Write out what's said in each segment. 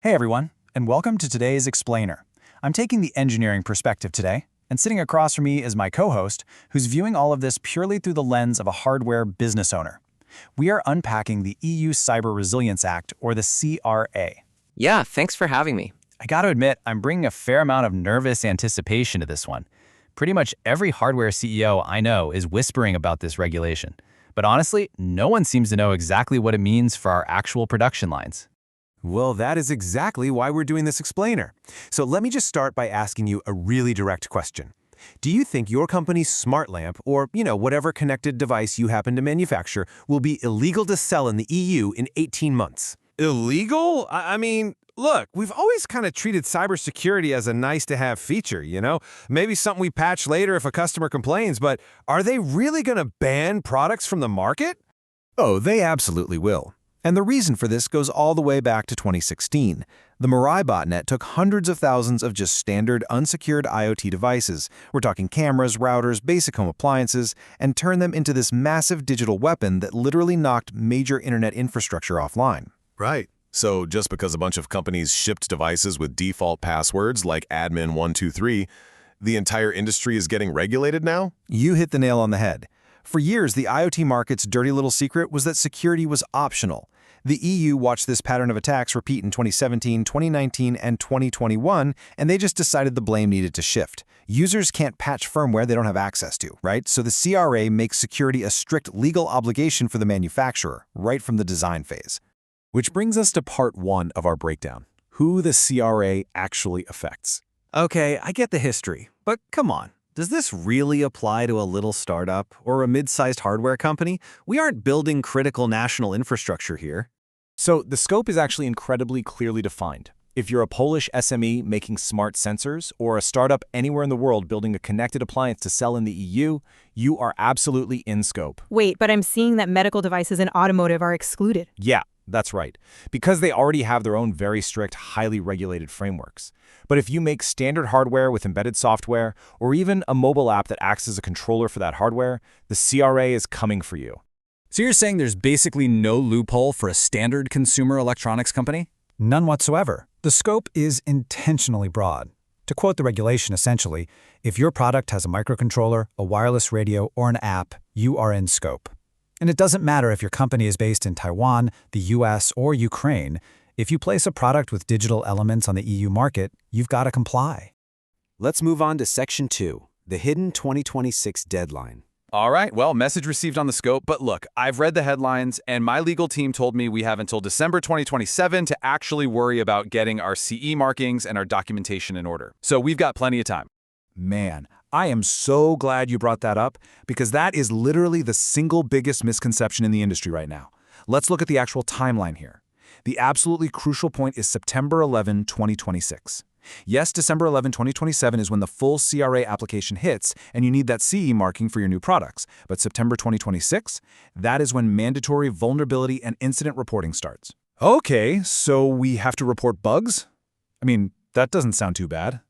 Hey everyone, and welcome to today's Explainer. I'm taking the engineering perspective today, and sitting across from me is my co-host, who's viewing all of this purely through the lens of a hardware business owner. We are unpacking the EU Cyber Resilience Act, or the CRA. Yeah, thanks for having me. I gotta admit, I'm bringing a fair amount of nervous anticipation to this one. Pretty much every hardware CEO I know is whispering about this regulation. But honestly, no one seems to know exactly what it means for our actual production lines. Well, that is exactly why we're doing this explainer. So let me just start by asking you a really direct question. Do you think your company's smart lamp, or, whatever connected device you happen to manufacture, will be illegal to sell in the EU in 18 months? Illegal? I mean, look, we've always kind of treated cybersecurity as a nice-to-have feature, Maybe something we patch later if a customer complains, but are they really going to ban products from the market? Oh, they absolutely will. And the reason for this goes all the way back to 2016. The Mirai botnet took hundreds of thousands of just standard, unsecured IoT devices, we're talking cameras, routers, basic home appliances, and turned them into this massive digital weapon that literally knocked major internet infrastructure offline. Right. So just because a bunch of companies shipped devices with default passwords like admin123, the entire industry is getting regulated now? You hit the nail on the head. For years, the IoT market's dirty little secret was that security was optional. The EU watched this pattern of attacks repeat in 2017, 2019, and 2021, and they just decided the blame needed to shift. Users can't patch firmware they don't have access to, right? So the CRA makes security a strict legal obligation for the manufacturer, right from the design phase. Which brings us to part one of our breakdown, who the CRA actually affects. Okay, I get the history, but come on. Does this really apply to a little startup or a mid-sized hardware company? We aren't building critical national infrastructure here. So the scope is actually incredibly clearly defined. If you're a Polish SME making smart sensors or a startup anywhere in the world building a connected appliance to sell in the EU, you are absolutely in scope. Wait, but I'm seeing that medical devices and automotive are excluded. Yeah, that's right, because they already have their own very strict, highly regulated frameworks. But if you make standard hardware with embedded software, or even a mobile app that acts as a controller for that hardware, the CRA is coming for you. So you're saying there's basically no loophole for a standard consumer electronics company? None whatsoever. The scope is intentionally broad. To quote the regulation, essentially, if your product has a microcontroller, a wireless radio, or an app, you are in scope. And it doesn't matter if your company is based in Taiwan, the US, or Ukraine. If you place a product with digital elements on the EU market, you've got to comply. Let's move on to Section 2, the hidden 2026 deadline. All right, well, message received on the scope, but look, I've read the headlines, and my legal team told me we have until December 2027 to actually worry about getting our CE markings and our documentation in order. So we've got plenty of time. Man, I am so glad you brought that up, because that is literally the single biggest misconception in the industry right now. Let's look at the actual timeline here. The absolutely crucial point is September 11, 2026. Yes, December 11, 2027 is when the full CRA application hits, and you need that CE marking for your new products. But September 2026, that is when mandatory vulnerability and incident reporting starts. Okay, so we have to report bugs? I mean, that doesn't sound too bad.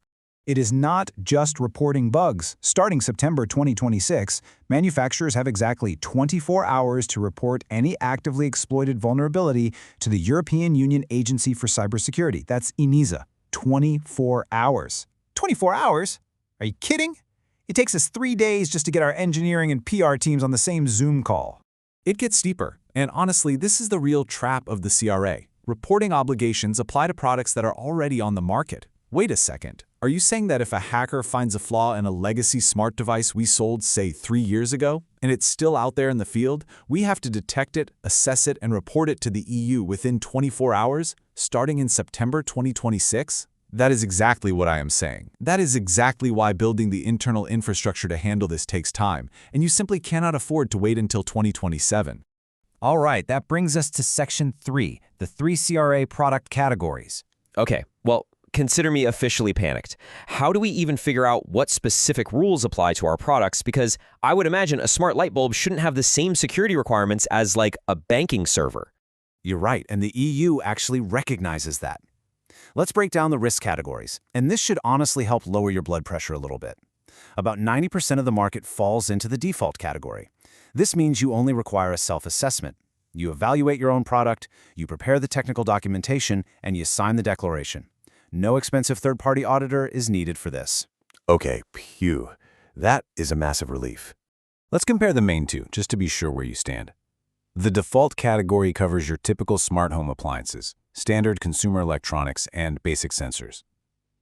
It is not just reporting bugs. Starting September 2026, manufacturers have exactly 24 hours to report any actively exploited vulnerability to the European Union Agency for Cybersecurity. That's ENISA. 24 hours. 24 hours? Are you kidding? It takes us 3 days just to get our engineering and PR teams on the same Zoom call. It gets steeper, and honestly, this is the real trap of the CRA. Reporting obligations apply to products that are already on the market. Wait a second. Are you saying that if a hacker finds a flaw in a legacy smart device we sold, say, 3 years ago, and it's still out there in the field, we have to detect it, assess it, and report it to the EU within 24 hours, starting in September 2026? That is exactly what I am saying. That is exactly why building the internal infrastructure to handle this takes time, and you simply cannot afford to wait until 2027. All right, that brings us to Section 3, the 3 CRA product categories. Okay, well, consider me officially panicked. How do we even figure out what specific rules apply to our products? Because I would imagine a smart light bulb shouldn't have the same security requirements as, like, a banking server. You're right, and the EU actually recognizes that. Let's break down the risk categories, and this should honestly help lower your blood pressure a little bit. About 90% of the market falls into the default category. This means you only require a self-assessment. You evaluate your own product, you prepare the technical documentation, and you sign the declaration. No expensive third-party auditor is needed for this. Okay, phew. That is a massive relief. Let's compare the main two, just to be sure where you stand. The default category covers your typical smart home appliances, standard consumer electronics, and basic sensors.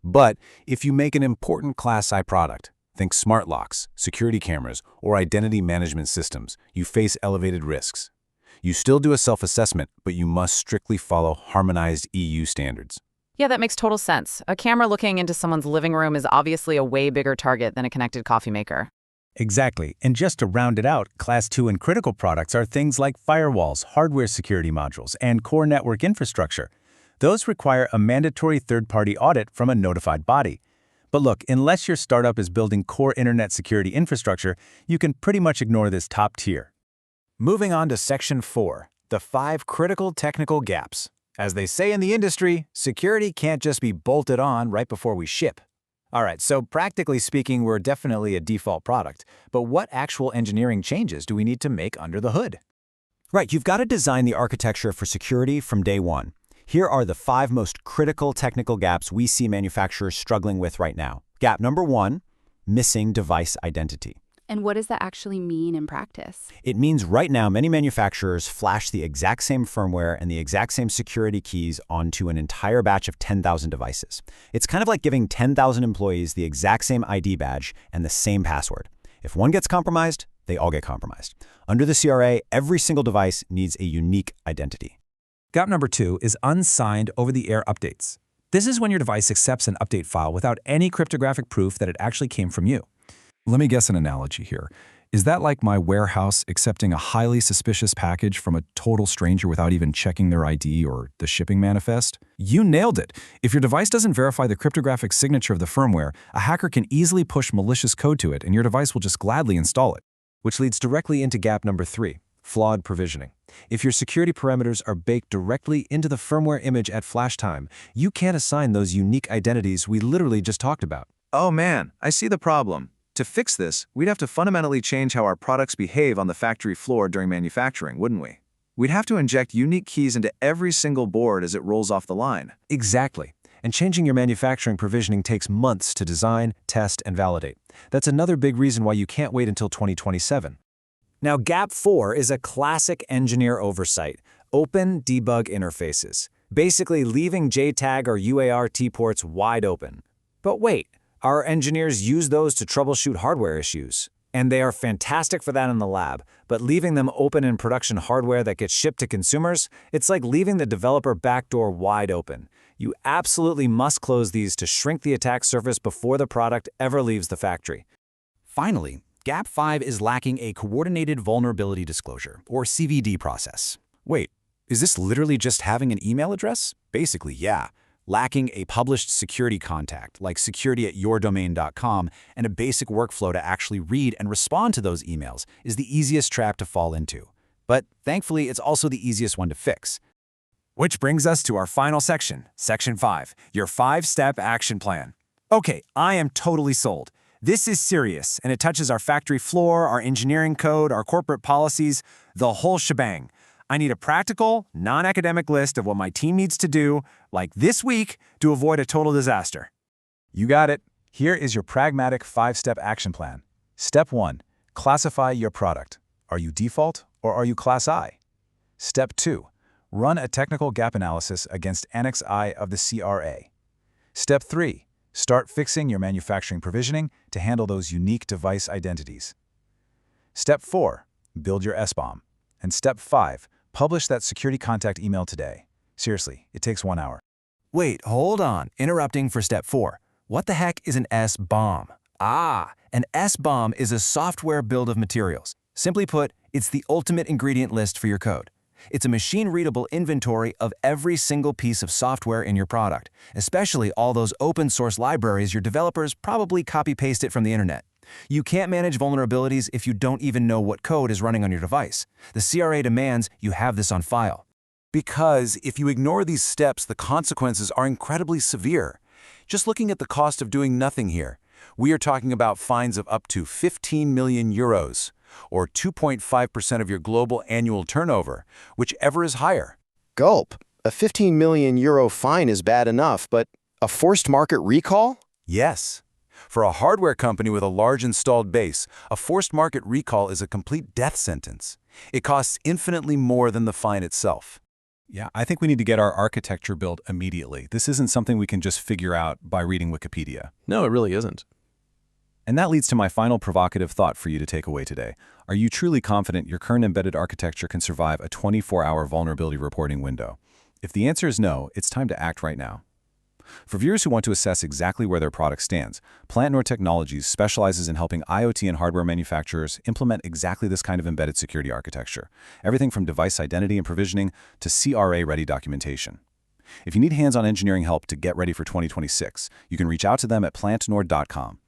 But if you make an important Class I product, think smart locks, security cameras, or identity management systems, you face elevated risks. You still do a self-assessment, but you must strictly follow harmonized EU standards. Yeah, that makes total sense. A camera looking into someone's living room is obviously a way bigger target than a connected coffee maker. Exactly. And just to round it out, Class 2 and critical products are things like firewalls, hardware security modules, and core network infrastructure. Those require a mandatory third-party audit from a notified body. But look, unless your startup is building core internet security infrastructure, you can pretty much ignore this top tier. Moving on to Section 4, the 5 critical technical gaps. As they say in the industry, security can't just be bolted on right before we ship. All right, so practically speaking, we're definitely a default product, but what actual engineering changes do we need to make under the hood? Right, you've got to design the architecture for security from day one. Here are the 5 most critical technical gaps we see manufacturers struggling with right now. Gap number 1, missing device identity. And what does that actually mean in practice? It means right now many manufacturers flash the exact same firmware and the exact same security keys onto an entire batch of 10,000 devices. It's kind of like giving 10,000 employees the exact same ID badge and the same password. If one gets compromised, they all get compromised. Under the CRA, every single device needs a unique identity. Gap number 2 is unsigned over-the-air updates. This is when your device accepts an update file without any cryptographic proof that it actually came from you. Let me guess an analogy here. Is that like my warehouse accepting a highly suspicious package from a total stranger without even checking their ID or the shipping manifest? You nailed it! If your device doesn't verify the cryptographic signature of the firmware, a hacker can easily push malicious code to it and your device will just gladly install it. Which leads directly into gap number 3, flawed provisioning. If your security parameters are baked directly into the firmware image at flash time, you can't assign those unique identities we literally just talked about. Oh man, I see the problem. To fix this, we'd have to fundamentally change how our products behave on the factory floor during manufacturing, wouldn't we? We'd have to inject unique keys into every single board as it rolls off the line. Exactly. And changing your manufacturing provisioning takes months to design, test, and validate. That's another big reason why you can't wait until 2027. Now, Gap 4 is a classic engineer oversight, open debug interfaces, basically leaving JTAG or UART ports wide open. But wait, our engineers use those to troubleshoot hardware issues. And they are fantastic for that in the lab, but leaving them open in production hardware that gets shipped to consumers, it's like leaving the developer backdoor wide open. You absolutely must close these to shrink the attack surface before the product ever leaves the factory. Finally, Gap 5 is lacking a coordinated vulnerability disclosure, or CVD process. Wait, is this literally just having an email address? Basically, yeah. Lacking a published security contact, like security@yourdomain.com, and a basic workflow to actually read and respond to those emails is the easiest trap to fall into. But thankfully, it's also the easiest one to fix. Which brings us to our final section, Section 5, your 5-step action plan. Okay, I am totally sold. This is serious, and it touches our factory floor, our engineering code, our corporate policies, the whole shebang. I need a practical, non-academic list of what my team needs to do, like this week, to avoid a total disaster. You got it. Here is your pragmatic 5-step action plan. Step 1, classify your product. Are you default or are you Class I? Step 2, run a technical gap analysis against Annex I of the CRA. Step 3, start fixing your manufacturing provisioning to handle those unique device identities. Step 4, build your SBOM. And Step 5, publish that security contact email today. Seriously, it takes 1 hour. Wait, hold on. Interrupting for Step 4. What the heck is an SBOM? An SBOM is a software build of materials. Simply put, it's the ultimate ingredient list for your code. It's a machine-readable inventory of every single piece of software in your product, especially all those open-source libraries your developers probably copy-paste it from the internet. You can't manage vulnerabilities if you don't even know what code is running on your device. The CRA demands you have this on file. Because if you ignore these steps, the consequences are incredibly severe. Just looking at the cost of doing nothing here, we are talking about fines of up to 15 million euros, or 2.5% of your global annual turnover, whichever is higher. Gulp. A 15 million euro fine is bad enough, but a forced market recall? Yes. For a hardware company with a large installed base, a forced market recall is a complete death sentence. It costs infinitely more than the fine itself. Yeah, I think we need to get our architecture built immediately. This isn't something we can just figure out by reading Wikipedia. No, it really isn't. And that leads to my final provocative thought for you to take away today. Are you truly confident your current embedded architecture can survive a 24-hour vulnerability reporting window? If the answer is no, it's time to act right now. For viewers who want to assess exactly where their product stands, Plantnor Technologies specializes in helping IoT and hardware manufacturers implement exactly this kind of embedded security architecture, everything from device identity and provisioning to CRA-ready documentation. If you need hands-on engineering help to get ready for 2026, you can reach out to them at plantnor.com.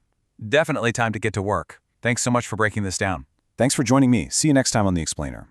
Definitely time to get to work. Thanks so much for breaking this down. Thanks for joining me. See you next time on The Explainer.